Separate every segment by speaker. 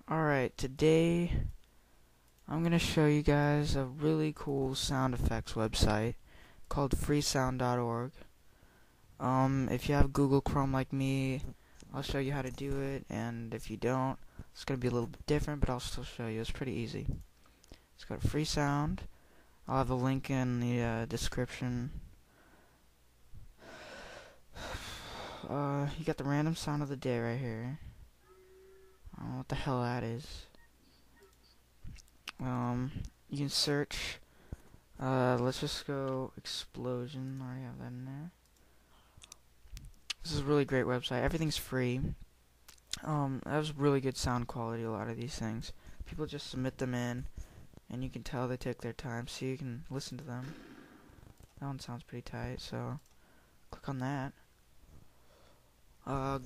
Speaker 1: Alright, today I'm going to show you guys a really cool sound effects website called freesound.org. If you have Google Chrome like me, I'll show you how to do it, and if you don't, it's going to be a little bit different, but I'll still show you. It's pretty easy. Let's go to Freesound. I'll have a link in the description. You got the random sound of the day right here. I don't know what the hell that is. You can search. Let's just go explosion. I already have that in there. This is a really great website. Everything's free. That was really good sound quality, a lot of these things. People just submit them in, and you can tell they take their time, so you can listen to them. That one sounds pretty tight, so click on that.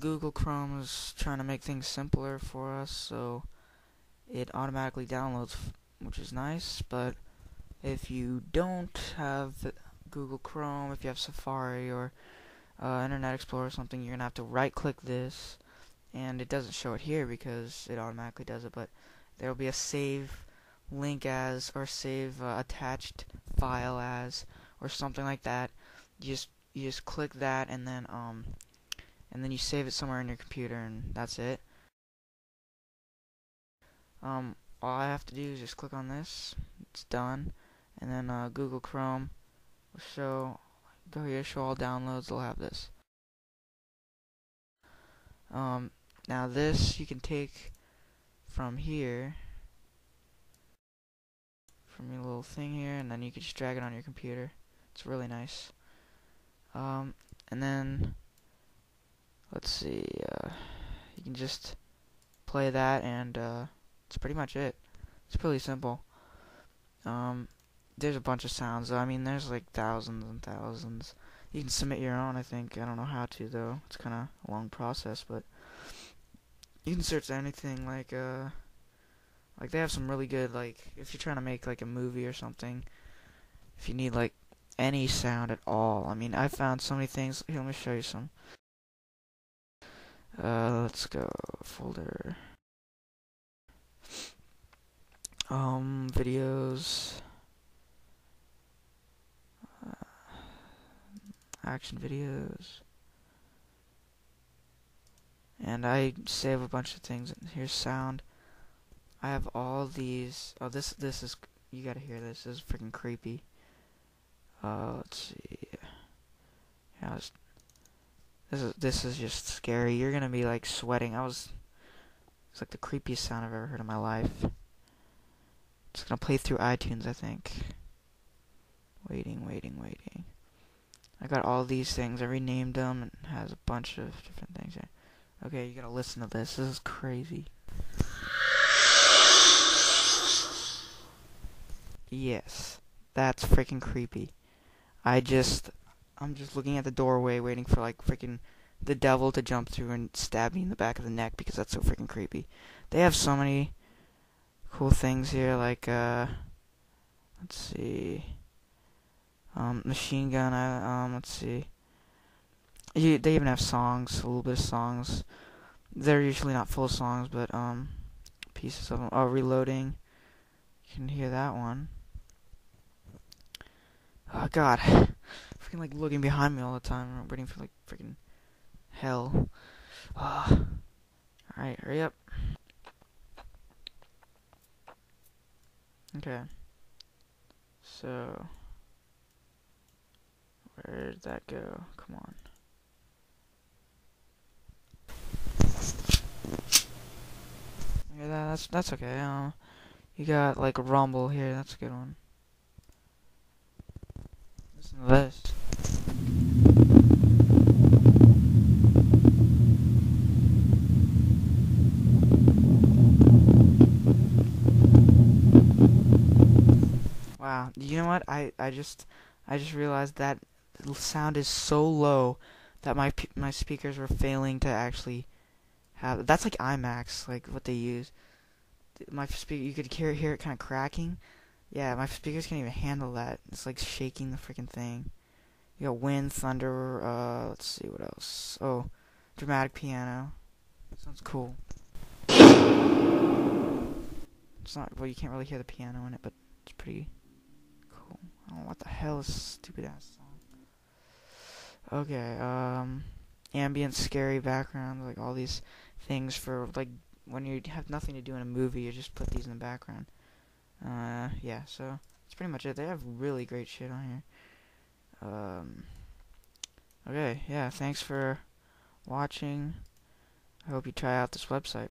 Speaker 1: Google Chrome is trying to make things simpler for us, so it automatically downloads, which is nice, but if you don't have Google Chrome, if you have Safari or Internet Explorer or something, you're going to have to right-click this, and it doesn't show it here because it automatically does it, but there will be a save link as, or save attached file as, or something like that. You just click that, and then you save it somewhere on your computer, and that's it. All I have to do is just click on this. It's done, and then Google Chrome will show. Go here, show all downloads. It'll have this. Now this you can take from here, from your little thing here, and then you can just drag it on your computer. It's really nice. And then let's see. You can just play that, and that's pretty much it. It's pretty simple. There's a bunch of sounds, though. I mean, there's like thousands and thousands. You can submit your own, I think. I don't know how to, though. It's kind of a long process, but you can search anything. Like they have some really good, like, if you're trying to make like a movie or something, if you need like any sound at all. I mean, I found so many things. Here, let me show you some. Let's go folder. Videos, action videos, and I save a bunch of things. Here's sound. I have all these. Oh, this is, you gotta hear this. This is freaking creepy. Let's see. Yeah, this is just scary. You're gonna be like sweating. It's like the creepiest sound I've ever heard in my life. It's gonna play through iTunes, I think. Waiting. I got all these things. I renamed them, and it has a bunch of different things here. Okay, you gotta listen to this. This is crazy. Yes, that's freaking creepy. I'm just looking at the doorway, waiting for like freaking the devil to jump through and stab me in the back of the neck because that's so freaking creepy. They have so many cool things here, like let's see, machine gun. Let's see. They even have songs, a little bit of songs. They're usually not full songs, but pieces of them. Oh, reloading. You can hear that one. Oh God, freaking like looking behind me all the time. I'm waiting for like freaking hell. All right, hurry up. Okay. So, where did that go? Come on. Yeah, that's okay. You got like a rumble here. That's a good one. Listen to this. Wow. You know what? I just realized that the sound is so low that my speakers were failing to actually have. That's like IMAX, like what they use. My speaker, you could hear it kind of cracking. Yeah, my speakers can't even handle that. It's like shaking the freaking thing. You got wind, thunder. Let's see what else. Oh, dramatic piano. Sounds cool. It's not, well, you can't really hear the piano in it, but it's pretty cool. I don't know what the hell is this stupid ass song. Okay, ambient, scary background, like all these things for, like, when you have nothing to do in a movie, you just put these in the background. Yeah, so that's pretty much it. They have really great shit on here. Okay, yeah, thanks for watching. I hope you try out this website.